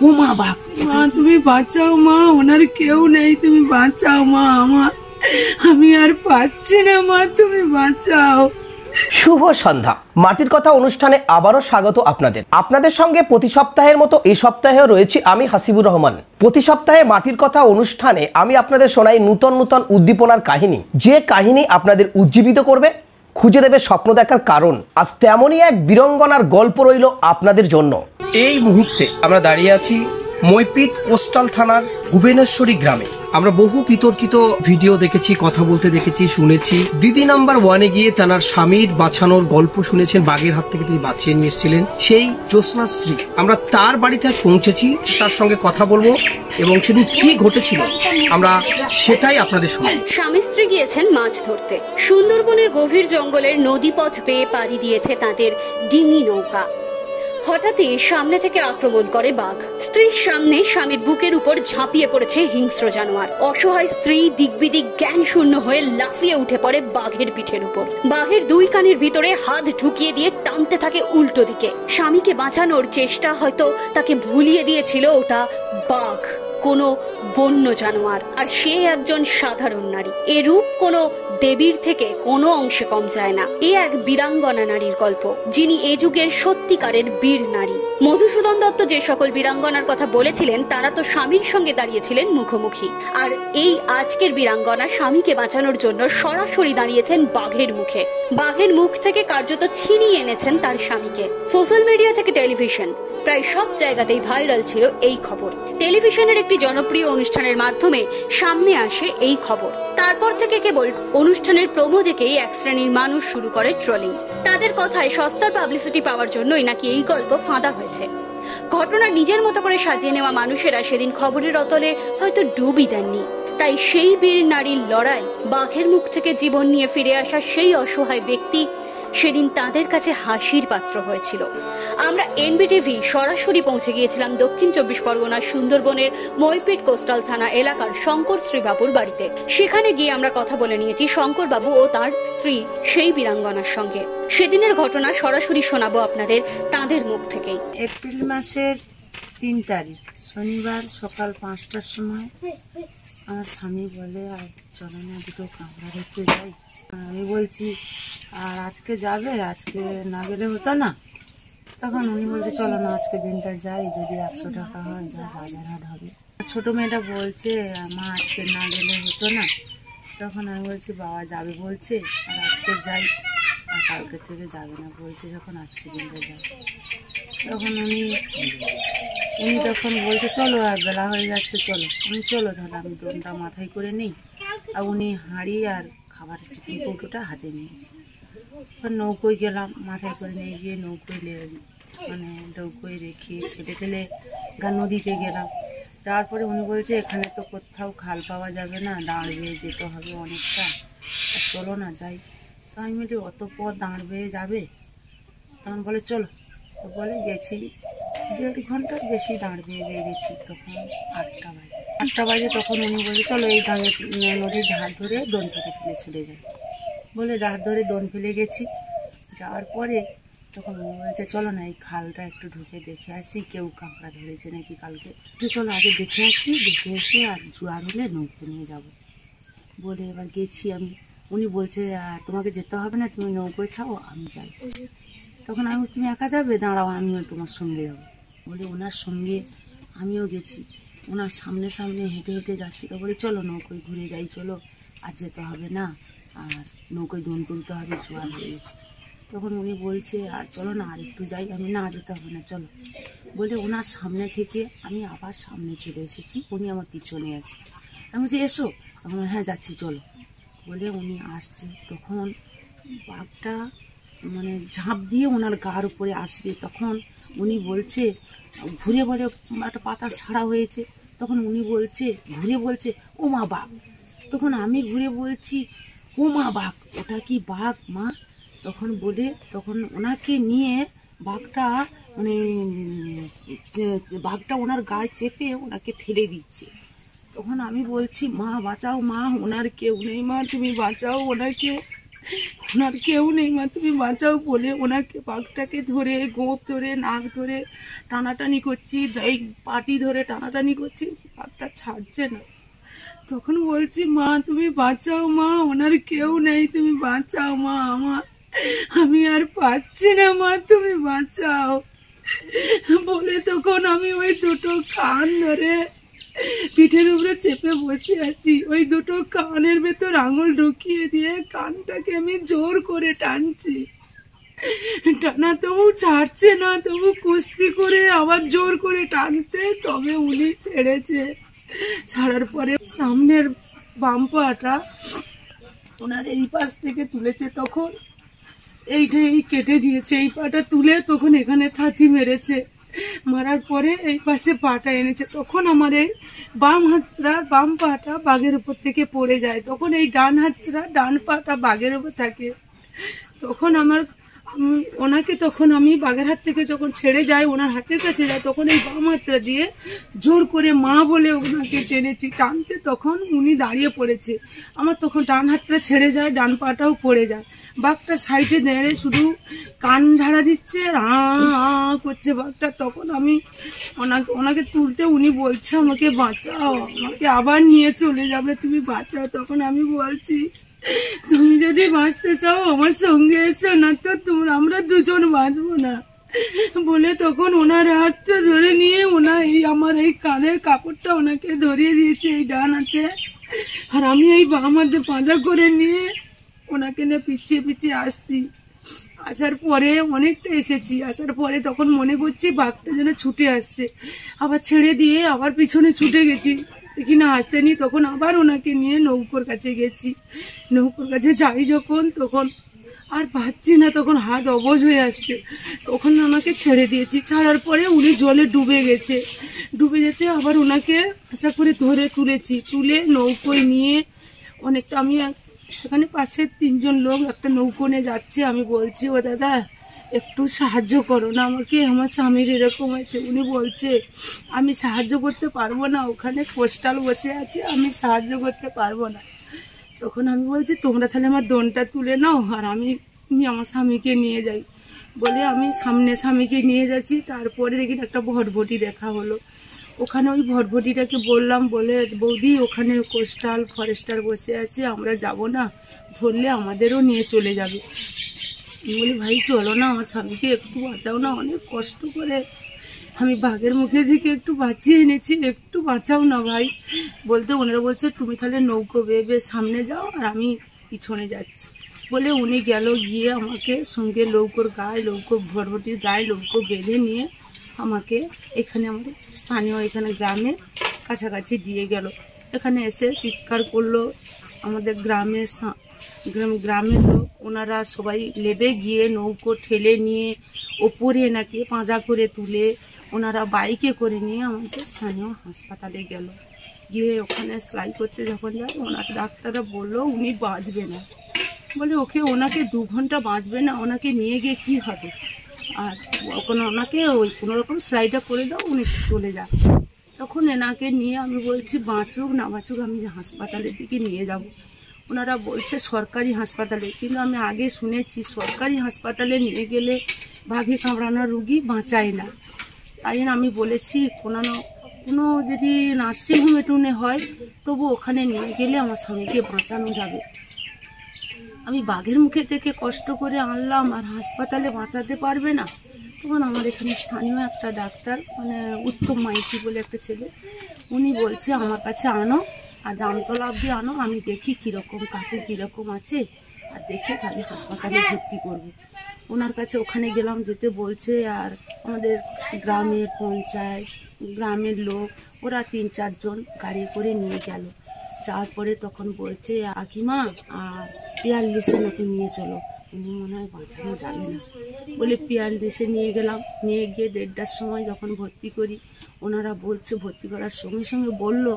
ও মা বাপ, মা তুমি বাঁচাও মা, ওনার কেউ নেই, তুমি বাঁচাও মা, আমার আমি আর পাচ্ছি না মা, তুমি বাঁচাও। শুভ সন্ধ্যা। মাটির কথা অনুষ্ঠানে আবারও স্বাগত আপনাদের। আপনাদের সঙ্গে প্রতি সপ্তাহের মতো এই সপ্তাহেও রয়েছি আমি হাসিবুর রহমান। প্রতি সপ্তাহে মাটির কথা অনুষ্ঠানে আমি আপনাদের শোনাই নূতন নূতন উদ্দীপনার কাহিনী, যে কাহিনী আপনাদের উজ্জীবিত করবে, খুঁজে দেবে স্বপ্ন দেখার কারণ। আজ তেমনই এক বীরাঙ্গনার গল্প রইল আপনাদের জন্য। এই মুহূর্তে আমরা দাঁড়িয়ে আছি মইপিট কোস্টাল থানার ভুবনেশ্বরী গ্রামে। আমরা বহু বিতর্কিত ভিডিও দেখেছি, কথা বলতে দেখেছি, শুনেছি। দিদি নাম্বার 1-এ গিয়ে তার স্বামীর বাঁচানোর গল্প শুনেছেন, বাঘের হাত থেকে তিনি বাঁচিয়ে নিয়ে এসেছিলেন সেই জ্যোৎস্না স্ত্রী। আমরা তার বাড়িতে পৌঁছেছি, তার সঙ্গে কথা বলবো এবং সেদিন কি ঘটেছিল আমরা সেটাই আপনাদের শোনাই। স্বামী স্ত্রী গিয়েছেন মাছ ধরতে। সুন্দরবনের গভীর জঙ্গলের নদীপথ পেয়ে পাড়ি দিয়েছে তাদের ডিঙি নৌকা। হঠাৎই সামনে থেকে আক্রমণ করে বাঘ। স্ত্রীর সামনে স্বামীর বুকের উপর ঝাঁপিয়ে পড়েছে হিংস্র জানোয়ার। অসহায় স্ত্রী দিকবিদিক জ্ঞান শূন্য হয়ে লাফিয়ে উঠে পড়ে বাঘের পিঠের উপর। বাঘের দুই কানের ভিতরে হাত ঢুকিয়ে দিয়ে টানতে থাকে উল্টো দিকে। স্বামীকে বাঁচানোর চেষ্টা হয়তো তাকে ভুলিয়ে দিয়েছিল ওটা বাঘ, কোনো বন্য জানোয়ার, আর সে একজন সাধারণ নারী। এ রূপ কোনো দেবীর থেকে কোনো অংশে কম যায় না। এ এক বীরাঙ্গনা নারীর গল্প, যিনি এ যুগের সত্যিকারের বীর নারী। মধুসূদন দত্ত যে সকল বীরাঙ্গনার কথা বলেছিলেন তারা তো স্বামীর সঙ্গে দাঁড়িয়েছিলেন মুখোমুখি, আর এই আজকের বীরাঙ্গনা স্বামীকে বাঁচানোর জন্য সরাসরি দাঁড়িয়েছেন বাঘের মুখে। বাঘের মুখ থেকে কার্যত ছিনিয়ে এনেছেন তার স্বামীকে। সোশ্যাল মিডিয়া থেকে টেলিভিশন, প্রায় সব জায়গাতেই ভাইরাল ছিল এই খবর। টেলিভিশনের একটি জনপ্রিয় অনুষ্ঠানের মাধ্যমে সামনে আসে এই খবর। তারপর থেকে কেবল অনুষ্ঠানের প্রোমো দেখেই এক শ্রেণীর মানুষ শুরু করে ট্রোলিং। তাদের কথায় সস্তার পাবলিসিটি পাওয়ার জন্যই নাকি এই গল্প ফাঁদা হয়েছে। ঘটনা নিজের মতো করে সাজিয়ে নেওয়া মানুষেরা সেদিন খবরের অতলে হয়তো ডুবই দেননি। তাই সেই বীর নারীর লড়াই, বাঘের মুখ থেকে জীবন নিয়ে ফিরে আসা সেই অসহায় ব্যক্তি সেদিন তাদের কাছে হাসির পাত্র হয়েছিল। আমরা এনবিটিভি সরাসরি পৌঁছে গিয়েছিলাম দক্ষিণ 24 পরগনার সুন্দরবনের মইপিট কোস্টাল থানা এলাকার শঙ্কর শ্রীবাবুর বাড়িতে। সেখানে গিয়ে আমরা কথা বলে নিয়েছি শঙ্কর বাবু ও তার স্ত্রী সেই বীরাঙ্গনার সঙ্গে। সেদিনের ঘটনা সরাসরি শোনাবো আপনাদের তাদের মুখ থেকেই। এপ্রিল মাসের 3 তারিখ শনিবার সকাল 5টার সময় আমার স্বামী বলে, আর চলো না দুটো কাঁকড়া দেখতে যাই। আমি বলছি, আর আজকে যাবে, আজকে না গেলে হতো না? তখন উনি বলছে চলো না আজকে দিনটা যাই, যদি 100 টাকা হয় যা বাজার হাট হবে। ছোট মেয়েটা বলছে মা আজকে না গেলে হতো না? তখন আমি বলছি বাবা যাবে বলছে, আর আজকে যাই, আর কালকে থেকে যাবে না বলছে, যখন আজকে দিনটা যাই। তখন উনি তখন বলছে চলো, আর বেলা হয়ে যাচ্ছে চলো। আমি চলো তাহলে আমি দোনটা মাথায় করে নিই। আর উনি হাঁড়ি আর খাবার কৌটোটা হাতে নিয়েছি। নৌকোয় গেলাম, মাথায় করে নিয়ে গিয়ে নৌকোয় রেখে ছেলে ঠেলে নদীতে গেলাম। যাওয়ার পরে উনি বলছে এখানে তো কোথাও খাল পাওয়া যাবে না, দাঁড় বেয়ে যেতে হবে অনেকটা, আর চলো না যাই। তো আমি বলি অত পথ দাঁড় বেয়ে যাবে? তখন বলে চলো। তো বলে গেছি 1.5 ঘন্টার বেশি দাঁড় বেয়ে গেছি। তখন 8টা বাজে। তখন উনি বলে চলো এই নদীর ধার ধরে দোন ফেলে চলে যাই বলে ধার ধরে দোন ফেলে গেছি। যাওয়ার পরে তখন উনি বলছে চলো না এই খালটা একটু ঢুকে দেখে আসি, কেউ কাঁকড়া ধরেছে নাকি কালকে। চলো আগে দেখে আসি, দেখে এসে আর জোয়ার হলে নৌকো নিয়ে যাব বলে এবার গেছি আমি। উনি বলছে তোমাকে যেতে হবে না, তুমি নৌকোয় থাও, আমি যাই। তখন আমি বলছি তুমি একা যাবে? দাঁড়াও আমিও তোমার সঙ্গে যাবো বলে ওনার সঙ্গে আমিও গেছি। ওনার সামনে সামনে হেঁটে হেঁটে যাচ্ছি। তো বলি চলো নৌকোয় ঘুরে যাই, চলো আর যেতে হবে না, আর নৌকোয় দোন তুলতে হবে, জোয়ার হয়ে গেছে। তখন উনি বলছে আর চলো না আর একটু যাই। আমি না যেতে হবে না চলো বলে ওনার সামনে থেকে আমি আবার সামনে চলে এসেছি। উনি আমার পিছনে আছে। আমি বলছি এসো। তখন হ্যাঁ যাচ্ছি চলো বলে উনি আসছে। তখন বাঘটা মানে ঝাঁপ দিয়ে ওনার গার উপরে আসবে। তখন উনি বলছে ঘুরে বলে একটা পাতা ছাড়া হয়েছে। তখন উনি বলছে ঘুরে বলছে ও মা বাঘ। তখন আমি ঘুরে বলছি ও মা বাঘ, ওটা কি বাঘ মা? তখন বলে তখন ওনাকে নিয়ে বাঘটা বাঘটা ওনার গায়ে চেপে ওনাকে ফেলে দিচ্ছে। তখন আমি বলছি মা বাঁচাও মা, ওনার কেউ নেই মা, তুমি বাঁচাও ওনাকে। ওনার কেউ নেই মা, তুমি বাঁচাও বলে ওনাকে বাঘটাকে ধরে গোঁপ ধরে নাক ধরে টানাটানি করছি, এই পাটি ধরে টানাটানি করছি, বাঘটা ছাড়ছে না। তখন বলছি মা তুমি বাঁচাও মা, ওনার কেউ নেই, তুমি বাঁচাও মা, আমি আর পাচ্ছি না মা, তুমি বাঁচাও বলে তখন আমি ওই দুটো কান ধরে পিঠের উপরে চেপে বসে আছি। ওই দুটো কানের ভেতর আঙুল ঢুকিয়ে দিয়ে কানটাকে আমি জোর করে টানছি, টানা তবু ছাড়ছে না, তবু কুস্তি করে আবার জোর করে টানতে তবে উনি ছেড়েছে। ছাড়ার পরে সামনের বাম পাটা ওনার এই পাশ থেকে তুলেছে, তখন এইটাই কেটে দিয়েছে, এই পাটা তুলে তখন এখানে থাতি মেরেছে, মারার পরে এই পাশে পাটা এনেছে। তখন আমার এই বাম পাটা বাঘের উপর থেকে পড়ে যায়, তখন এই ডান পাটা বাঘের উপর থাকে। তখন ওনাকে তখন আমি বাঘের হাত থেকে যখন ছেড়ে যায়, ওনার হাতের কাছে যায়, তখন এই বাম হাতটা দিয়ে জোর করে মা বলে ওনাকে টেনেছি, টানতে তখন উনি দাঁড়িয়ে পড়েছে। আমার তখন ডান হাতটা ছেড়ে যায়, ডান পাটাও পড়ে যায়। বাঘটা সাইডে দাঁড়িয়ে শুধু কান ঝাড়া দিচ্ছে আর করছে বাঘটা। তখন আমি ওনাকে তুলতে উনি বলছে আমাকে বাঁচাও, আমাকে আবার নিয়ে চলে যাবে, তুমি বাঁচাও। তখন আমি বলছি তুমি যদি বাঁচতে চাও আমার সঙ্গে এসো, না তো আমরা দুজন বাঁচবো না বলে তখন ওনার হাতটা ধরে নিয়ে আমার এই কাঁধের কাপড়টা ওনাকে ধরিয়ে দিয়েছে এই ডান হাতে, আর আমি এই বাম হাতে পাঁজা করে নিয়ে ওনাকে নিয়ে পিছিয়ে পিছিয়ে আসছি। আসার পরে অনেকটা এসেছি, আসার পরে তখন মনে করছি বাঘটা যেন ছুটে আসছে, আবার ছেড়ে দিয়ে আবার পিছনে ছুটে গেছি, দেখি না আসেনি। তখন আবার ওনাকে নিয়ে নৌকোর কাছে গেছি, নৌকোর কাছে যাই যখন তখন আর পাচ্ছি না, তখন হাত অবশ হয়ে আসছে, তখন ওনাকে ছেড়ে দিয়েছি। ছাড়ার পরে উনি জলে ডুবে গেছে, ডুবে যেতে আবার ওনাকে আচ্ছা করে ধরে তুলেছি, তুলে নৌকোয় নিয়ে অনেকটা আমি সেখানে পাশে 3 জন লোক একটা নৌকো নিয়ে যাচ্ছে। আমি বলছি ও দাদা একটু সাহায্য করো না আমাকে, আমার স্বামীর এরকম হয়েছে। উনি বলছে আমি সাহায্য করতে পারবো না, ওখানে কোস্টাল বসে আছে, আমি সাহায্য করতে পারবো না। তখন আমি বলছি তোমরা তাহলে আমার দোনটা তুলে নাও আর আমি আমার স্বামীকে নিয়ে যাই বলে আমি সামনে স্বামীকে নিয়ে যাচ্ছি। তারপরে দেখি একটা ভটভটি দেখা হলো, ওখানে ওই ভটভটিটাকে বললাম, বলে বৌদি ওখানে কোস্টাল ফরেস্টার বসে আছে, আমরা যাব না, ধরলে আমাদেরও নিয়ে চলে যাবে। বলি ভাই চলো না, আমার স্বামীকে একটু বাঁচাও না, অনেক কষ্ট করে আমি বাঘের মুখে দিকে একটু বাঁচিয়ে এনেছি, একটু বাঁচাও না ভাই। বলতে ওনারা বলছে তুমি তাহলে নৌকো বেয়ে সামনে যাও আর আমি পিছনে যাচ্ছি বলে উনি গেল, গিয়ে আমাকে সঙ্গে নৌকোর গায়ে ভটভটির গায়ে নৌকো বেঁধে নিয়ে আমাকে এখানে আমাদের স্থানীয় এখানে গ্রামের কাছাকাছি দিয়ে গেল। এখানে এসে চিৎকার করলো আমাদের গ্রামের লোক, ওনারা সবাই লেবে গিয়ে নৌকো ঠেলে নিয়ে ওপরে নাকি পাঁজা করে তুলে ওনারা বাইকে করে নিয়ে আমাদের স্থানীয় হাসপাতালে গেল। গিয়ে ওখানে সেলাই করতে যখন যায় ওনার ডাক্তাররা বললো উনি বাঁচবে না, বলে ওনাকে 2 ঘন্টা বাঁচবে না, ওনাকে নিয়ে গিয়ে কি হবে, আর ওনাকে ওই কোনোরকম সেলাইটা করে দাও, উনি চলে যান। তখন এনাকে নিয়ে আমি বলছি বাঁচুক না বাঁচুক আমি হাসপাতালের দিকে নিয়ে যাব। ওনারা বলছে সরকারি হাসপাতালে, কিন্তু আমি আগে শুনেছি সরকারি হাসপাতালে নিয়ে গেলে বাঘে কামড়ানো রুগী বাঁচায় না। তাই আমি বলেছি কোনো যদি নার্সিংহোমে টুনে হয় তবু ওখানে নিয়ে গেলে আমার স্বামীকে বাঁচানো যাবে। আমি বাঘের মুখে থেকে কষ্ট করে আনলাম আর হাসপাতালে বাঁচাতে পারবে না। তখন আমার এখানে স্থানীয় একটা ডাক্তার মানে উত্তম মাইতি বলে একটা ছেলে, উনি বলছে আমার কাছে আনো আর জামতলা অবধি আনো, আমি দেখি কীরকম কাকু কীরকম আছে আর দেখে তাহলে হাসপাতালে ভর্তি করবো। ওনার কাছে ওখানে গেলাম, যেতে বলছে আর আমাদের গ্রামের পঞ্চায়েত গ্রামের লোক ওরা 3-4 জন গাড়ি করে নিয়ে গেল। যাওয়ার পরে তখন বলছে কাকিমা আর 42-এ নাকি নিয়ে চলো, উনি মনে হয় বাঁচানো যাবে না বলে 42-এ নিয়ে গেলাম। নিয়ে গিয়ে 1:30টার সময় যখন ভর্তি করি ওনারা বলছে ভর্তি করার সঙ্গে সঙ্গে বললো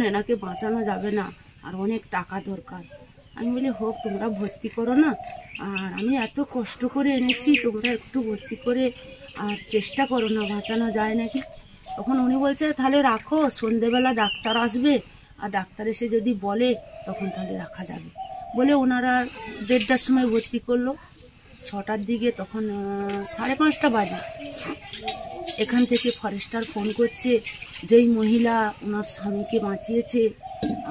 এনাকে বাঁচানো যাবে না আর অনেক টাকা দরকার। আমি বলি হোক তোমরা ভর্তি করো না, আর আমি এত কষ্ট করে এনেছি তোমরা একটু ভর্তি করে আর চেষ্টা করো না, বাঁচানো যায় নাকি। তখন উনি বলছে তাহলে রাখো, সন্ধেবেলা ডাক্তার আসবে আর ডাক্তার এসে যদি বলে তখন তাহলে রাখা যাবে বলে ওনারা 1:30টার সময় ভর্তি করলো। 6টার দিকে তখন 5:30 বাজে এখান থেকে ফরেস্টার ফোন করছে, যেই মহিলা ওনার স্বামীকে বাঁচিয়েছে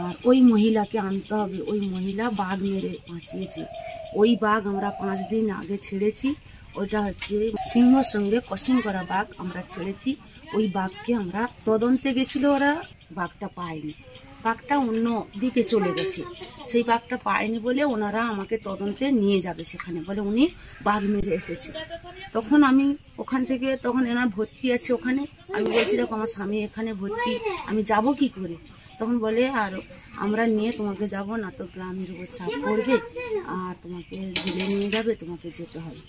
আর ওই মহিলাকে আনতে হবে, ওই মহিলা বাঘ মেরে বাঁচিয়েছে। ওই বাঘ আমরা 5 দিন আগে ছেড়েছি, ওইটা হচ্ছে সিংহর সঙ্গে ক্রসিং করা বাঘ আমরা ছেড়েছি। ওই বাঘকে আমরা তদন্তে গেছিল, ওরা বাঘটা পায়নি, বাঘটা অন্য দিকে চলে গেছে। সেই বাঘটা পায়নি বলে ওনারা আমাকে তদন্তে নিয়ে যাবে সেখানে, বলে উনি বাঘ মেরে এসেছে। তখন আমি ওখান থেকে, তখন এনার ভর্তি আছে ওখানে, আমি বলছি দেখো আমার স্বামী এখানে ভর্তি, আমি যাব কি করে? তখন বলে আর আমরা নিয়ে তোমাকে যাব না তো গ্রামের উপর চাপ পড়বে আর তোমাকে জেলে নিয়ে যাবে, তোমাকে যেতে হবে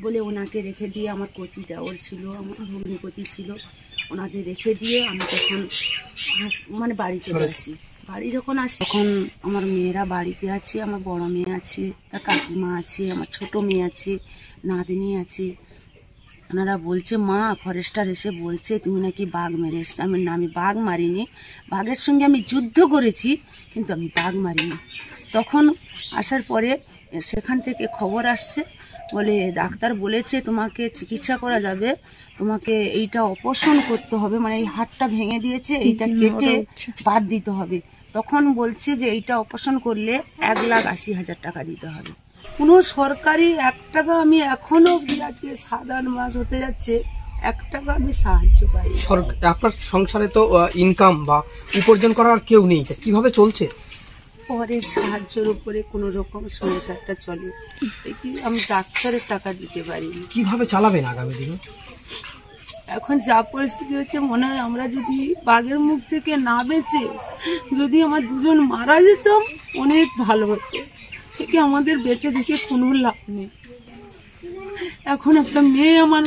বলে ওনাকে রেখে দিয়ে, আমার কচি দেওর ছিল, আমার ভগ্নিপতি ছিল, ওনাদের রেখে দিয়ে আমি তখন মানে বাড়ি চলে আসি। বাড়ি যখন আসি তখন আমার মেয়েরা বাড়িতে আছে, আমার বড় মেয়ে আছে, তার কাকিমা আছে, আমার ছোট মেয়ে আছে, নাতনি আছে। ওনারা বলছে মা ফরেস্টার এসে বলছে তুমি নাকি বাঘ মেরে এসছো। আমি না, আমি বাঘ মারিনি, বাঘের সঙ্গে আমি যুদ্ধ করেছি কিন্তু আমি বাঘ মারিনি। তখন আসার পরে সেখান থেকে খবর আসছে, বলে ডাক্তার বলেছে তোমাকে চিকিৎসা করা যাবে, তোমাকে এইটা অপারেশন করতে হবে, মানে এই হাড়টা ভেঙে দিয়েছে, এইটা কেটে বাদ দিতে হবে। তখন বলছে যে এইটা অপারেশন করলে 1,80,000 টাকা দিতে হবে। কোনো সরকারি 1 টাকা আমি এখনো আজকে 7-8 মাস হতে যাচ্ছে 1 টাকা আমি সাহায্য পাই। আপনার সংসারে তো ইনকাম বা উপার্জন করার কেউ নেই, কিভাবে চলছে? পরের সাহায্যের উপরে কোনো রকম সংসারটা চলে, কি আমি ডাক্তারের টাকা দিতে পারি। কিভাবে চালাবেন আগামী দিনে? এখন যা পরিস্থিতি হচ্ছে মনে হয় আমরা যদি বাঘের মুখ থেকে না বেঁচে যদি আমার 2জন মারা যেতাম অনেক ভালো হতো, থেকে আমাদের বেঁচে থেকে কোনো লাভ নেই। এখন একটা মেয়ে আমার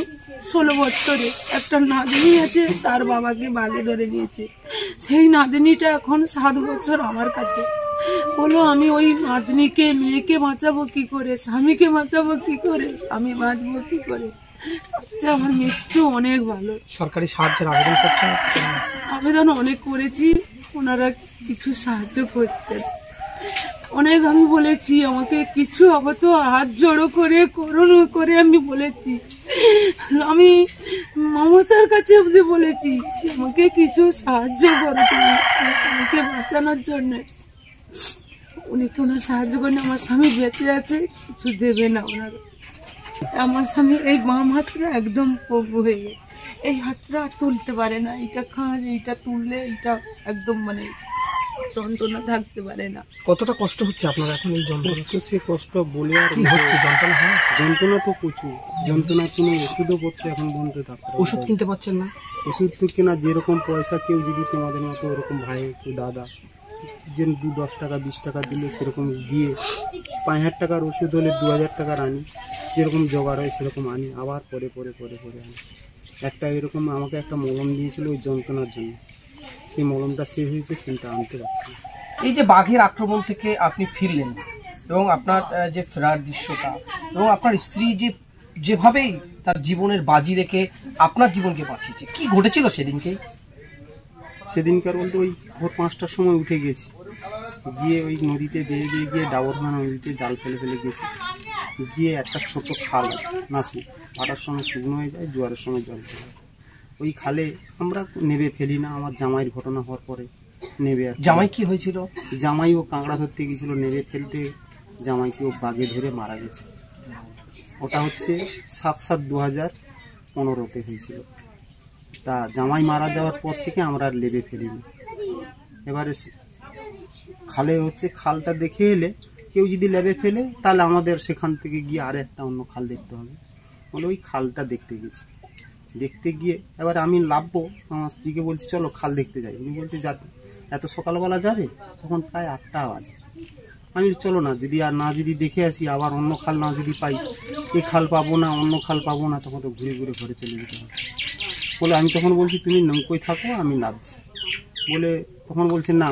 16 বছরে, একটা নাতনি আছে, তার বাবাকে বাঘে ধরে নিয়েছে। সেই নাতনিটা এখন 7 বছর আমার কাছে। বলো আমি ওই নাতনিকে, মেয়েকে বাঁচাবো কি করে, স্বামীকে বাঁচাবো কি করে, আমি বাঁচবো কি করে? আমার মৃত্যু অনেক ভালো। সরকারি সাহায্যের আবেদন করছেন? আবেদন অনেক করেছি, ওনারা কিছু সাহায্য করছেন অনেক। আমি বলেছি আমাকে কিছু আপাতত হাত জড়ো করে করুণ করে আমি বলেছি, আমি মমতার কাছে অবধি বলেছি আমাকে কিছু সাহায্য করো তুমি আমাকে বাঁচানোর জন্য। উনি কোনো সাহায্য করেন, আমার স্বামী বেঁচে আছে, কিছু দেবে না ওনারা। আমার স্বামী এই বাম হাতটা একদম পঙ্গু হয়ে গেছে, এই হাতটা আর তুলতে পারে না, এইটা খাঁজ, এইটা তুললে এইটা একদম মানে যন্ত্রণা থাকতে পারে না। কতটা কষ্ট হচ্ছে আপনার এখন এই যন্ত্রণা? সে কষ্ট বলে আর কি হচ্ছে? যন্ত্রণা হয়? যন্ত্রণা তো প্রচুর, যন্ত্রণা কিনে ওষুধও পড়ছে এখন বন্ধ ডাক্তার। ওষুধ কিনতে পারছেন না? ওষুধ তো কেনা যেরকম পয়সা, কেউ যদি তোমাদের মতো ওরকম ভাই কেউ দাদা যে 10 টাকা 20 টাকা দিলে সেরকম দিয়ে 5,000 টাকার ওষুধ হলে 2,000 টাকার আনি, যেরকম জোগাড় হয় সেরকম আনি, আবার পরে পরে পরে পরে আনি। একটা এরকম আমাকে একটা মলম দিয়েছিল ওই যন্ত্রণার জন্য, সেই মলমটা শেষ হয়েছে, সেটা আনতে পারছি না। এই যে বাঘের আক্রমণ থেকে আপনি ফিরলেন এবং আপনার যে ফেরার দৃশ্যটা এবং আপনার স্ত্রী যেভাবেই তার জীবনের বাজি রেখে আপনার জীবনকে বাঁচিয়েছে, কি ঘটেছিল সেদিনকে? সেদিনকার বলতে ওই ভোর 5টার সময় উঠে গেছি, গিয়ে ওই নদীতে বেয়ে বেয়ে গিয়ে ডাবরখানা নদীতে জাল ফেলে ফেলে গেছি, গিয়ে একটা ছোট খাল আছে নাসি, ভাটার সময় শুকনো হয়ে যায়, জোয়ারের সময় জল ফেলে, ওই খালে আমরা নেবে ফেলি না। আমার জামাইয়ের ঘটনা হওয়ার পরে নেবে। জামাই কি হয়েছিল? জামাই ও কাঁকড়া ধরতে গেছিল, নেবে ফেলতে জামাইকে ও বাঘে ধরে মারা গেছে। ওটা হচ্ছে 7/7/2015-তে হয়েছিল। তা জামাই মারা যাওয়ার পর থেকে আমরা আর লেবে ফেলিনি। এবারে খালে হচ্ছে খালটা দেখে এলে কেউ যদি লেবে ফেলে তাহলে আমাদের সেখান থেকে গিয়ে আর একটা অন্য খাল দেখতে হবে বলে ওই খালটা দেখতে গেছি। দেখতে গিয়ে এবার আমি নামবো, আমার স্ত্রীকে বলছি চলো খাল দেখতে যাই। উনি বলছে যা, এত সকালবেলা যাবে? তখন প্রায় 8টা বাজে। আমি চলো না, যদি আর না যদি দেখে আসি, আবার অন্য খাল না যদি পাই, এই খাল পাবো না অন্য খাল পাবো না, তখন তো ঘুরে ঘুরে ঘরে চলে যেতে হবে বলে আমি তখন বলছি তুমি নৌকোয় থাকো, আমি নামছি বলে তখন বলছে না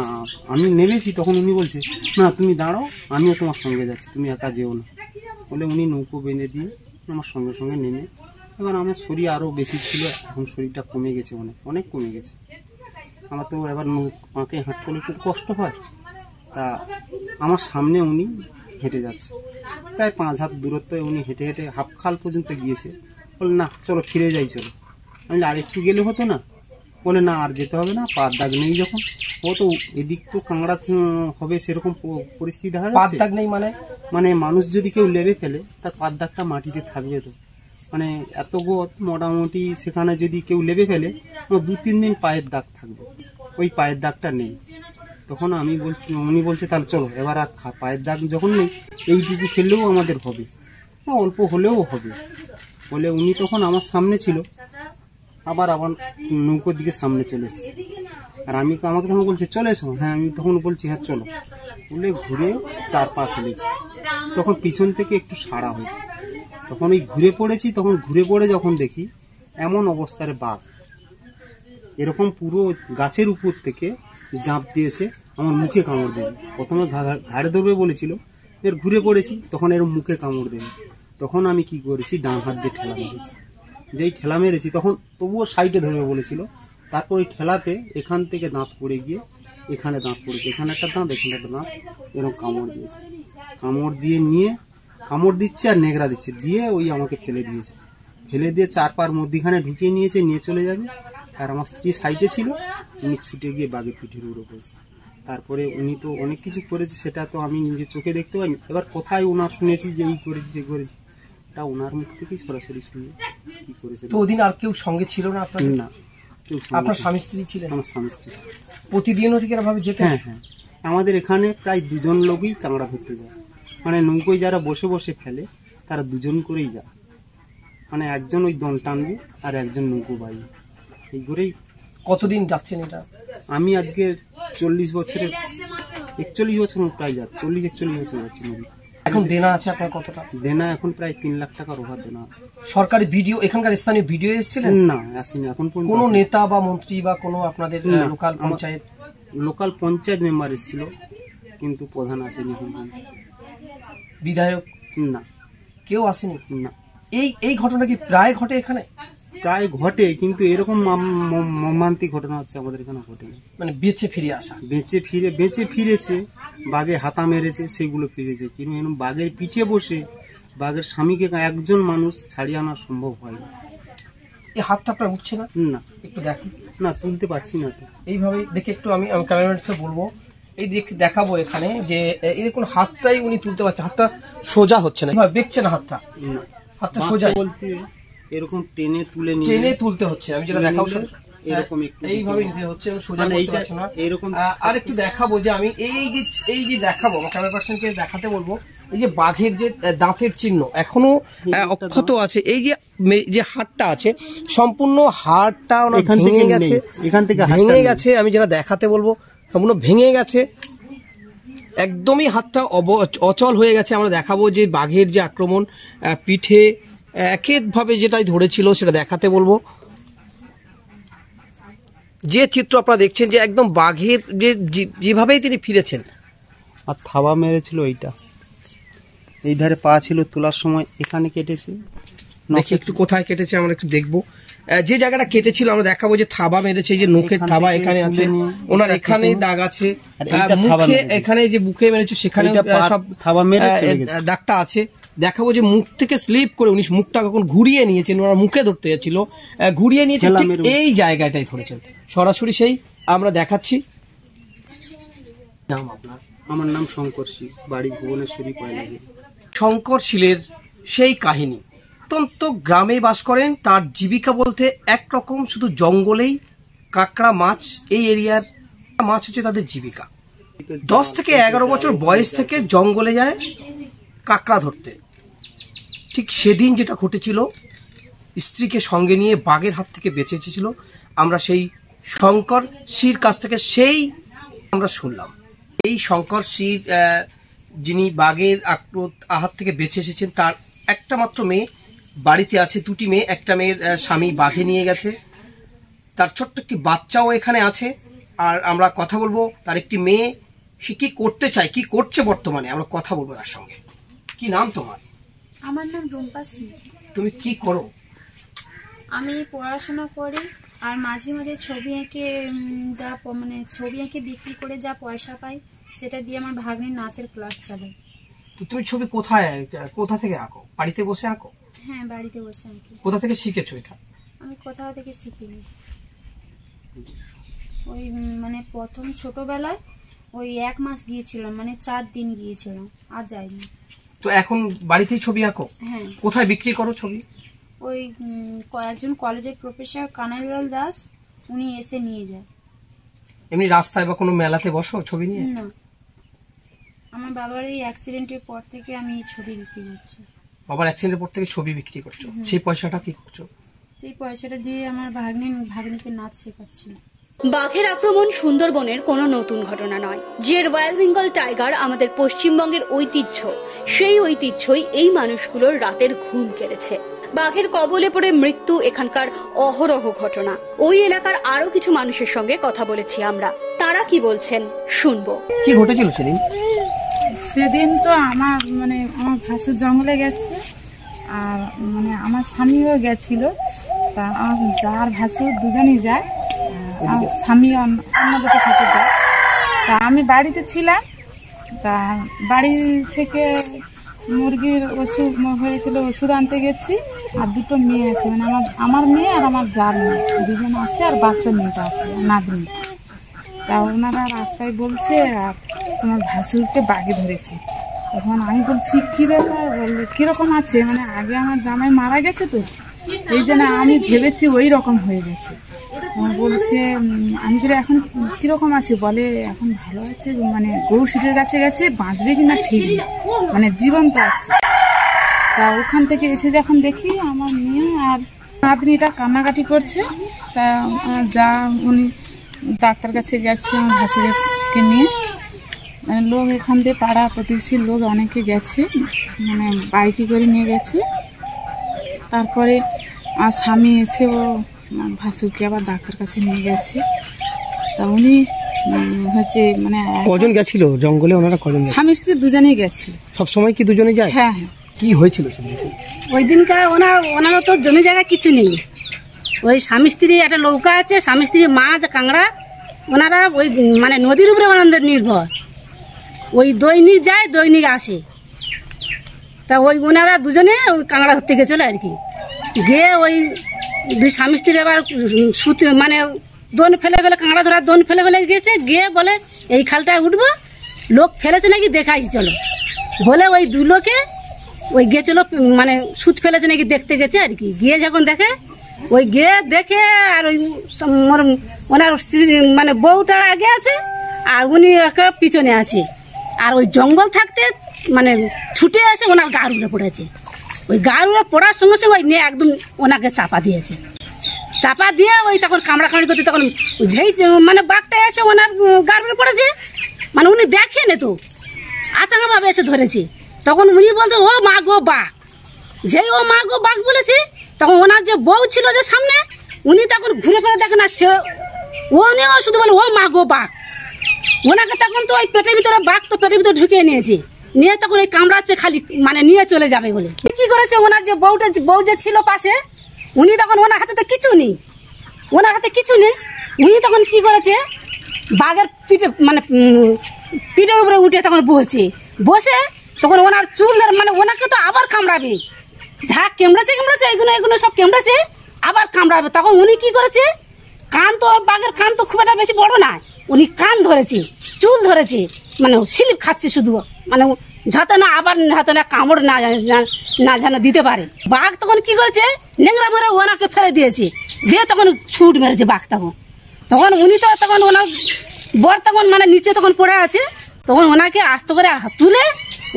আমি নেমেছি। তখন উনি বলছে না তুমি দাঁড়াও, আমিও তোমার সঙ্গে যাচ্ছি, তুমি একা যেও না বলে উনি নৌকো বেঁধে দিয়ে আমার সঙ্গে সঙ্গে নেমে। এবার আমার শরীর আরও বেশি ছিল, এখন শরীরটা কমে গেছে, অনেক অনেক কমে গেছে আমার। তো এবার পাঁকে হাঁটতে একটু কষ্ট হয়, তা আমার সামনে উনি হেঁটে যাচ্ছে, প্রায় 5 হাত দূরত্বে উনি হেঁটে হেঁটে হাফ খাল পর্যন্ত গিয়েছে। বলে না চলো ফিরে যাই চলো। আমি আর একটু গেলে হতো না? বলে না আর যেতে হবে না, পার দাগ নেই যখন। ও তো এদিক তো কাঁকড়া হবে সেরকম পরিস্থিতি দেখা পাত যাচ্ছে। দাগ নেই মানে? মানে মানুষ যদি কেউ লেবে ফেলে তার পাত দাগটা মাটিতে থাকবে তো। মানে এত গোত মোটামুটি সেখানে যদি কেউ লেবে ফেলে 2-3 দিন পায়ের দাগ থাকবে, ওই পায়ের দাগটা নেই। তখন আমি বলছি, উনি বলছে তাহলে চলো এবার আর পায়ের দাগ যখন নেই এইটুকু ফেললেও আমাদের হবে, অল্প হলেও হবে বলে উনি তখন আমার সামনে ছিল, আবার নৌকোর দিকে সামনে চলে এসছে। আর আমাকে তখন বলছে চলে এসো। হ্যাঁ আমি তখন বলছি হ্যাঁ চলো বলে ঘুরে 4 পা ফেলেছি। তখন পিছন থেকে একটু সাড়া হয়েছে, তখন ওই ঘুরে পড়েছি। তখন ঘুরে পড়ে যখন দেখি এমন অবস্থায় বাঘ এরকম পুরো গাছের উপর থেকে ঝাঁপ দিয়েছে, আমার মুখে কামড় দেবে। প্রথমে ঘাড়ে ধরবে বলেছিল, এর ঘুরে পড়েছি তখন এর মুখে কামড় দেবে। তখন আমি কি করেছি, ডান হাত দিয়ে ঠেলা মেরেছি। যেই ঠেলা মেরেছি তখন তবুও সাইডে ধরবে বলেছিল, তারপর ওই ঠেলাতে এখান থেকে দাঁত পড়ে গিয়ে এখানে দাঁত পড়েছে, এখানে একটা দাঁত এখানে একটা দাঁত, এরকম কামড় দিয়েছে। কামড় দিয়ে নিয়ে কামড় দিচ্ছে আর নেগড়া দিচ্ছে, দিয়ে ওই আমাকে ফেলে দিয়েছে। ফেলে দিয়ে 4 পার মধ্যিখানে ঢুকিয়ে নিয়েছে, নিয়ে চলে যাবে। আর আমার স্ত্রী সাইডে ছিল, উনি ছুটে গিয়ে বাঘের পিঠের উপরে পড়েছে। তারপরে উনি তো অনেক কিছু করেছে, সেটা তো আমি নিজের চোখে দেখতে পাইনি। এবার কোথায় ওনার শুনেছি যে এই করেছি যে করেছি, তা ওনার মুখ থেকেই সরাসরি শুনি কি করেছে। তো ওদিন আর কেউ সঙ্গে ছিল না আপনার? না, কেউ সঙ্গে আপনার ছিল না। স্বামী স্ত্রী ছিলেন? আমার স্বামী স্ত্রী ছিল। প্রতিদিন ওদিকে ভাবে যেতে? হ্যাঁ হ্যাঁ, আমাদের এখানে প্রায় 2 জন লোকই কাঁকড়া ধরতে যায়। মানে নৌকোয় যারা বসে বসে ফেলে তারা 2 জন করেই যায়। মানে একজন ওই দন টানবে আর একজন নৌকো বাইবে, এই করেই। কতদিন যাচ্ছেন এটা? আমি আজকে 41 বছর প্রায় যাচ্ছি, 40-41 বছর যাচ্ছি নদী। এখন দেনা আছে আপনার কতটা? দেনা এখন প্রায় 3 লাখ টাকার ওভার দেনা আছে। সরকারি ভিডিও, এখানকার স্থানীয় ভিডিও এসেছিলেন? না আসেনি এখন পর্যন্ত। কোনো আসেনি। নেতা বা মন্ত্রী বা কোনো আপনাদের না, local panchayat? Local panchayat member এসেছিল, কিন্তু প্রধান আসেনি এখন পর্যন্ত। বিধায়ক? না, কেউ আসেনি? না। এই ঘটনা কি প্রায় ঘটে এখানে? প্রায় ঘটে, কিন্তু এরকম মর্মান্তিক ঘটনা হচ্ছে আমাদের এখানে ঘটেনি। মানে বেঁচে ফিরে আসা? বেঁচে ফিরেছে, বাঘে হাতা মেরেছে সেগুলো ফিরেছে, কিন্তু এরকম বাঘের পিঠে বসে বাঘের স্বামীকে একজন মানুষ ছাড়িয়ে আনা সম্ভব হয় না। এই হাতটা আপনার উঠছে না? না, একটু দেখুন। না তুলতে পারছি না তো। এইভাবে দেখে একটু আমি ক্যামেরাম্যানকে বলবো, এই দেখাবো এখানে যে এই দেখুন হাতটাই উনি তুলতে পারছে, হাতটা সোজা হচ্ছে না, বেঁকছে না হাতটা, না, হাতটা সোজা বলতে এরকম টেনে তুলে নিয়ে টেনে তুলতে হচ্ছে। আমি যেটা দেখাবো এরকম একটু এইভাবে নিতে হচ্ছে, সোজা মানে করতে পারছে না এরকম। আর একটু দেখাবো যে আমি এই যে দেখাবো, আমার ক্যামেরা পার্সনকে দেখাতে বলবো, এই যে বাঘের যে দাঁতের চিহ্ন এখনো অক্ষত আছে, এই যে হাড়টা আছে সম্পূর্ণ হাড়টা ওনার ভেঙে গেছে, এখান থেকে ভেঙে গেছে। আমি যেটা দেখাতে বলবো সম্পূর্ণ ভেঙে গেছে, একদমই হাতটা অচল হয়ে গেছে। আমরা দেখাবো যে বাঘের যে আক্রমণ পিঠে একভাবে যেটাই ধরেছিল সেটা দেখাতে বলবো। যে চিত্র আপনারা দেখছেন যে একদম বাঘের যেভাবেই তিনি ফিরেছেন। আর থাবা মেরেছিল এইটা, এই ধারে পা ছিল তোলার সময় এখানে কেটেছে। দেখি একটু কোথায় কেটেছে আমরা একটু দেখবো। যে জায়গাটা কেটেছিল আমরা দেখাবো যে থাবা মেরেছে, যে নখের থাবা এখানে আছে, ওনার এখানেই দাগ আছে, মুখে এখানে যে বুকে মেরেছে সেখানে সব থাবা মেরে দাগটা আছে। দেখাবো যে মুখ থেকে স্লিপ করে উনি মুখটা কখন ঘুরিয়ে নিয়েছেন, ওনার মুখে ধরতে যাচ্ছিল, ঘুরিয়ে নিয়েছেন, ঠিক এই জায়গাটাই ধরেছেন সরাসরি। সেই আমরা দেখাচ্ছি। নাম আপনার? আমার নাম শঙ্কর শীল, বাড়ি ভুবনেশ্বরী পয়লাগি। শঙ্কর শীলের সেই কাহিনী। অত্যন্ত গ্রামে বাস করেন, তার জীবিকা বলতে একরকম শুধু জঙ্গলেই কাঁকড়া মাছ, এই এরিয়ার মাছ হচ্ছে তাদের জীবিকা। 10 থেকে 11 বছর বয়স থেকে জঙ্গলে যায় কাঁকড়া ধরতে। ঠিক সেদিন যেটা ঘটেছিল, স্ত্রীকে সঙ্গে নিয়ে বাঘের হাত থেকে বেঁচে এসেছিল। আমরা সেই শঙ্কর শীর কাছ থেকে সেই আমরা শুনলাম। এই শঙ্কর শীর যিনি বাঘের হাত থেকে বেঁচে এসেছেন, তার একটা মাত্র মেয়ে বাড়িতে আছে, 2টি মেয়ে, একটা মেয়ের স্বামী বাঘে নিয়ে গেছে, তার ছোট্ট একটি বাচ্চাও এখানে আছে। আর আমরা কথা বলবো তার একটি মেয়ে, সে কি করতে চায়, কি করছে বর্তমানে, আমরা কথা বলবো তার সঙ্গে। কি নাম তোমার? আমার নাম রুম্পা সিং। তুমি কি করো? আমি পড়াশোনা করি, আর মাঝে মাঝে ছবি এঁকে মানে ছবি এঁকে বিক্রি করে যা পয়সা পাই সেটা দিয়ে আমার ভাগ্নির নাচের ক্লাস চালাই। তো তুমি ছবি কোথা থেকে আঁকো? বাড়িতে বসে আঁকো? হ্যাঁ, বাড়িতে বসে আঁকি। কোথা থেকে শিখেছো এটা? আমি কোথাও থেকে শিখিনি। ওই মানে প্রথম ছোটবেলায় ওই 1 মাস গিয়েছিলাম, মানে 4 দিন গিয়েছিলাম, আর যাইনি। তো এখন বাড়িতেই ছবি আঁকো? হ্যাঁ। কোথায় বিক্রি করো ছবি? ওই একজন কলেজের প্রফেসর কানাইলাল দাস, উনি এসে নিয়ে যায়। এমনি রাস্তায় বা কোনো মেলাতে বসো ছবি নিয়ে? না, আমার বাবার এই অ্যাক্সিডেন্টের পর থেকে আমি এই ছবি বিক্রি করছি। বাবার অ্যাক্সিডেন্টের পর থেকে ছবি বিক্রি করছো, সেই পয়সাটা কি করছো? সেই পয়সাটা দিয়ে আমার ভাগ্নিকে নাচ শেখাচ্ছি। বাঘের আক্রমণ সুন্দরবনের কোনো নতুন ঘটনা নয়। যে রয়্যাল বেঙ্গল টাইগার আমাদের পশ্চিমবঙ্গের ঐতিহ্য, সেই ঐতিহ্যই এই মানুষগুলোর রাতের ঘুম কেড়েছে। বাঘের কবলে পড়ে মৃত্যু এখানকার অহরহ ঘটনা। ওই এলাকার আরো কিছু মানুষের সঙ্গে কথা বলেছি আমরা, তারা কি বলছেন শুনবো। কি ঘটেছিল সেদিন? সেদিন তো আমার ভাসুর জঙ্গলে গেছে, আর মানে আমার স্বামীও গেছিল। তা আমার যার ভাসুর দুজনই যায়, আমার স্বামী অন্যদের সাথে যায়। তা আমি বাড়িতে ছিলাম, তা বাড়ি থেকে মুরগির ওষুধ হয়েছিল, ওষুধ আনতে গেছি। আর 2টো মেয়ে আছে, মানে আমার মেয়ে আর আমার যার মেয়ে, 2জন আছে, আর বাচ্চা মেয়েটা আছে, নাতনি। তা ওনারা রাস্তায় বলছে আর তোমার ভাসুরকে বাঘে ধরেছে। তখন আমি বলছি কী ব্যাপার? বললে কীরকম আছে, মানে আগে আমার জামাই মারা গেছে, তো এই জন্য আমি ভেবেছি ওই রকম হয়ে গেছে। বলছে আমি কি এখন কীরকম আছে? বলে এখন ভালো আছে, মানে গরু সিটের কাছে গেছে, বাঁচবে কিনা ঠিক না, মানে জীবন্ত আছে। তা ওখান থেকে এসে যখন দেখি আমার মেয়ে আর নাতনিটা কান্নাকাটি করছে। তা যা উনি ডাক্তার কাছে গেছে আমার ভাসুরকে নিয়ে, মানে লোক এখান থেকে পাড়া প্রতিবেশীর লোক অনেকে গেছে, মানে বাইকে করে নিয়ে গেছে। তারপরে আর স্বামী এসেও ভাসুরকে আবার ডাক্তার কাছে নিয়ে গেছে। তা উনি হচ্ছে মানে কজন গেছিল জঙ্গলে? ওনারা কজন? স্বামী স্ত্রী দুজনেই গেছিল। সবসময় কি দুজনে যায়? হ্যাঁ। কি হয়েছিল সেদিন? ওই দিনকার ওনারও তো জমি জায়গা কিছু নেই। ওই স্বামী স্ত্রী একটা নৌকা আছে, স্বামী স্ত্রী মাছ কাঁকড়া, ওনারা ওই মানে নদীর উপরে ওনাদের নির্ভর। ওই দৈনিক যায়, দৈনিক আসে। তা ওই ওনারা দুজনে ওই কাঁকড়া ধরতে গেছিলো আর কি। গিয়ে ওই 2 স্বামী স্ত্রী আবার মানে দোন ফেলে কাঁকড়া ধরার দোন ফেলে গেছে। গিয়ে বলে এই খালটায় উঠবো, লোক ফেলেছে নাকি দেখাইছি চলো বলে ওই 2 লোকে ওই গেছিল, মানে সুদ ফেলেছে নাকি দেখতে গেছে আর কি। গিয়ে যখন দেখে, ওই গিয়ে দেখে আর ওই ওনার মানে বউটা আগে আছে আর উনি পিছনে আছে। আর ওই জঙ্গল থাকতে মানে ছুটে এসে ওনার গার উড়ে পড়েছে। ওই গার উড়ে পড়ার সঙ্গে সঙ্গে ওই নিয়ে একদম ওনাকে চাপা দিয়েছে। চাপা দিয়ে ওই তখন কামড়াকামড়ি করতে, তখন যেই মানে বাঘটা এসে ওনার গার উড়ে পড়েছে, মানে উনি দেখেন তো আচাঙ্গাভাবে এসে ধরেছে। তখন উনি বলছে ও মা গো বাঘ। যেই ও মা গো বাঘ বলেছে, তখন ওনার যে বউ ছিল যে সামনে, উনি তখন ঘুরে করে দেখে না, সে উনিও শুধু বলে ও মা গো বাঘ। ওনাকে তখন তো ওই পেটের ভিতরে বাঘ তো পেটের ভিতরে ঢুকিয়ে নিয়েছে, নিয়ে তখন ওই কামড়াচ্ছে খালি, মানে নিয়ে চলে যাবে বলে। কি করেছে ওনার যে বউ যে ছিল পাশে, উনি তখন ওনার হাতে তো কিছু নেই, ওনার হাতে কিছু নেই। উনি তখন কি করেছে, বাঘের পিঠে মানে পিঠের উপরে উঠে তখন বসে তখন ওনার চুল মানে ওনাকে তো আবার কামড়াবে, যা কেমড়েছে এগুলো সব কেমড়েছে, আবার কামড়াবে। তখন উনি কি করেছে, কান তো বাঘের কান তো খুব একটা বেশি বড় না, উনি কান ধরেছে, চুল ধরেছে, মানে স্লিপ খাচ্ছে শুধু, মানে যাতে না আবার যাতে না কামড় না যেন দিতে পারে। বাঘ তখন কি করেছে, নেংরা মেরে ওনাকে ফেলে দিয়েছে, দিয়ে তখন ছুট মেরেছে বাঘ। তখন উনি তো তখন ওনার বর তখন মানে নিচে তখন পড়ে আছে, তখন ওনাকে আস্তে করে তুলে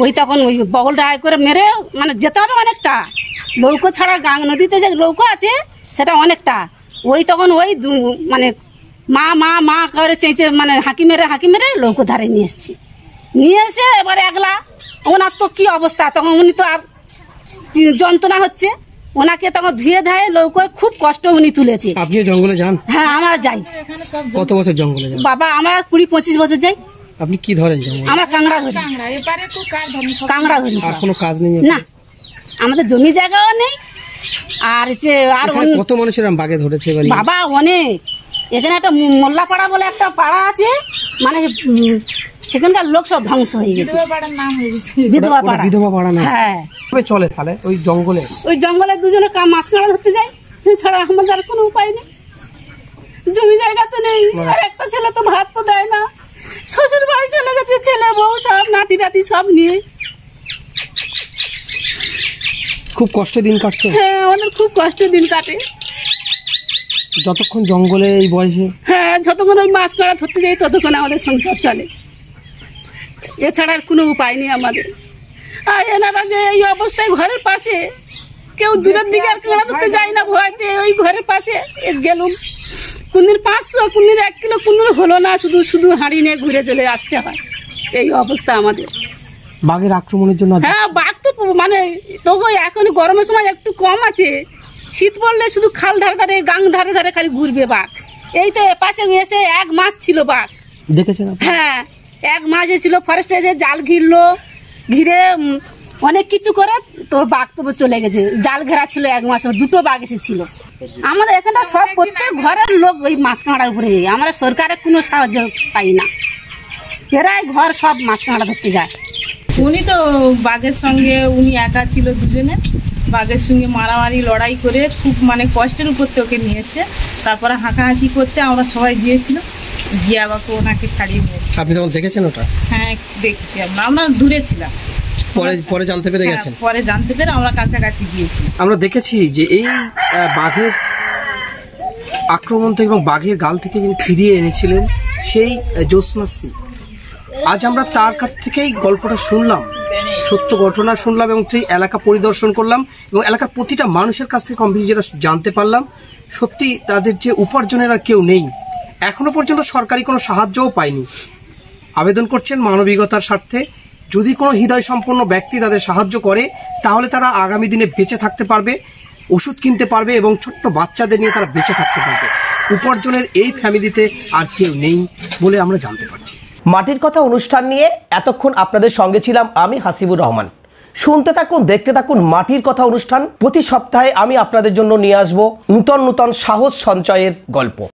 ওই তখন ওই বগলটা আয় করে মেরে, মানে যেতে হবে অনেকটা, নৌকো ছাড়া গাং নদীতে যে নৌকো আছে সেটা অনেকটা, ওই তখন ওই মানে মা মা মা করে চেঁচে মানে হাঁকি মেরে নৌকো ধারে নিয়ে এসে এবারে একলা ওনার তো কি অবস্থা, তখন উনি তো আর যন্ত্রণা হচ্ছে, ওনাকে তখন ধুয়ে ধায়ে নৌকোয় খুব কষ্ট উনি তুলেছে। আপনি জঙ্গলে যান? হ্যাঁ, আমরা যাই। কত বছর জঙ্গলে যান? বাবা আমার 20-25 বছর যাই। আপনি কি ধরেন জঙ্গলে? আমার কাঁকড়া ধরি। আর কোনো কাজ নেই না, আমাদের জমি জায়গাও নেই, আর যে আর এখানে কত মানুষের বাঘে ধরেছে এবার? বাবা অনেক। এখানে একটা মোল্লাপাড়া বলে একটা পাড়া আছে, মানে সেখানকার লোক সব ধ্বংস হয়ে গেছে। পাড়ার নাম হয়ে গেছে বিধবা পাড়া। বিধবা পাড়া না? হ্যাঁ। কিভাবে চলে তাহলে ওই জঙ্গলে? ওই জঙ্গলে দুজনে মাছ কাঁড়া ধরতে যায়, ছাড়া আমাদের আর কোনো উপায় নেই। জমি জায়গা তো নেই, আর একটা ছেলে তো ভাত তো দেয় না। শ্বশুর বাড়ি চলে গেছে, ছেলে বউ সব নাতি টাতি সব নিয়ে। খুব কষ্টে দিন কাটছে? হ্যাঁ, আমাদের খুব কষ্টের দিন কাটে। যতক্ষণ জঙ্গলে এই বয়সে? হ্যাঁ, যতক্ষণ ওই মাছ কাঁড়া ধরতে যাই ততক্ষণ আমাদের সংসার চলে, এছাড়া আর কোনো উপায় নেই আমাদের। আর এনারা যে এই অবস্থায় ঘরের পাশে, কেউ দূরের দিকে আর কাঁড়া ধরতে যায় না ভয়তে, ওই ঘরের পাশে গেলুম, কোনদিন 500, কোনদিন 1 কিলো, কোনদিন হলো না, শুধু শুধু হাঁড়ি নিয়ে ঘুরে চলে আসতে হয়। এই অবস্থা আমাদের। বাঘের আক্রমণের জন্য? হ্যাঁ, বাঘ তো মানে তবু এখন গরমের সময় একটু কম আছে, শীত পড়লে শুধু খাল ধারে ধারে গাং ধারে ধারে খালি ঘুরবে বাঘ। এই তো পাশে এসে 1 মাস ছিল বাঘ, দেখেছেন? হ্যাঁ 1 মাস ছিল। ফরেস্টে যে জাল ঘিরলো, ঘিরে অনেক কিছু করে তো বাঘ তো চলে গেছে। জাল ঘেরা ছিল 1 মাস, 2টো বাঘ এসেছিল। আমাদের এখানে সব প্রত্যেক ঘরের লোক ওই মাছ কাঁড়ার উপরে, আমরা সরকারের কোনো সাহায্য পাই না, এরাই ঘর সব মাছ কাঁড়া ধরতে যায়। উনি তো বাঘের সঙ্গে, উনি একা ছিল, দুজনে বাঘের সঙ্গে মারামারি লড়াই করে খুব মানে কষ্টের উপর থেকে ওকে নিয়ে এসে, তারপরে হাঁকাহাঁকি করতে আমরা সবাই গিয়েছিলাম, গিয়ে আবার ওনাকে ছাড়িয়ে নিয়েছি। আপনি তখন দেখেছেন ওটা? হ্যাঁ, দেখছি। আমরা দূরে ছিলাম, পরে জানতে পেরে গেছেন? পরে জানতে পেরে আমরা কাছাকাছি গিয়েছি। আমরা দেখেছি যে এই বাঘের আক্রমণ থেকে এবং বাঘের গাল থেকে যিনি ফিরিয়ে এনেছিলেন সেই জ্যোৎস্না সি, আজ আমরা তার কাছ থেকেই গল্পটা শুনলাম, সত্য ঘটনা শুনলাম এবং সেই এলাকা পরিদর্শন করলাম এবং এলাকার প্রতিটা মানুষের কাছ থেকে কম বেশি যেটা জানতে পারলাম, সত্যি তাদের যে উপার্জনের আর কেউ নেই, এখনো পর্যন্ত সরকারি কোনো সাহায্যও পায়নি। আবেদন করছেন মানবিকতার স্বার্থে, যদি কোনো হৃদয় সম্পন্ন ব্যক্তি তাদের সাহায্য করে তাহলে তারা আগামী দিনে বেঁচে থাকতে পারবে, ওষুধ কিনতে পারবে এবং ছোট্ট বাচ্চাদের নিয়ে তারা বেঁচে থাকতে পারবে। উপার্জনের এই ফ্যামিলিতে আর কেউ নেই বলে আমরা জানতে পারছি। মাটির কথা অনুষ্ঠান নিয়ে এতক্ষণ আপনাদের সঙ্গে ছিলাম আমি হাসিবুর রহমান। শুনতে থাকুন, দেখতে থাকুন মাটির কথা অনুষ্ঠান। প্রতি সপ্তাহে আমি আপনাদের জন্য নিয়ে আসব নূতন নূতন সাহস সঞ্চয়ের গল্প।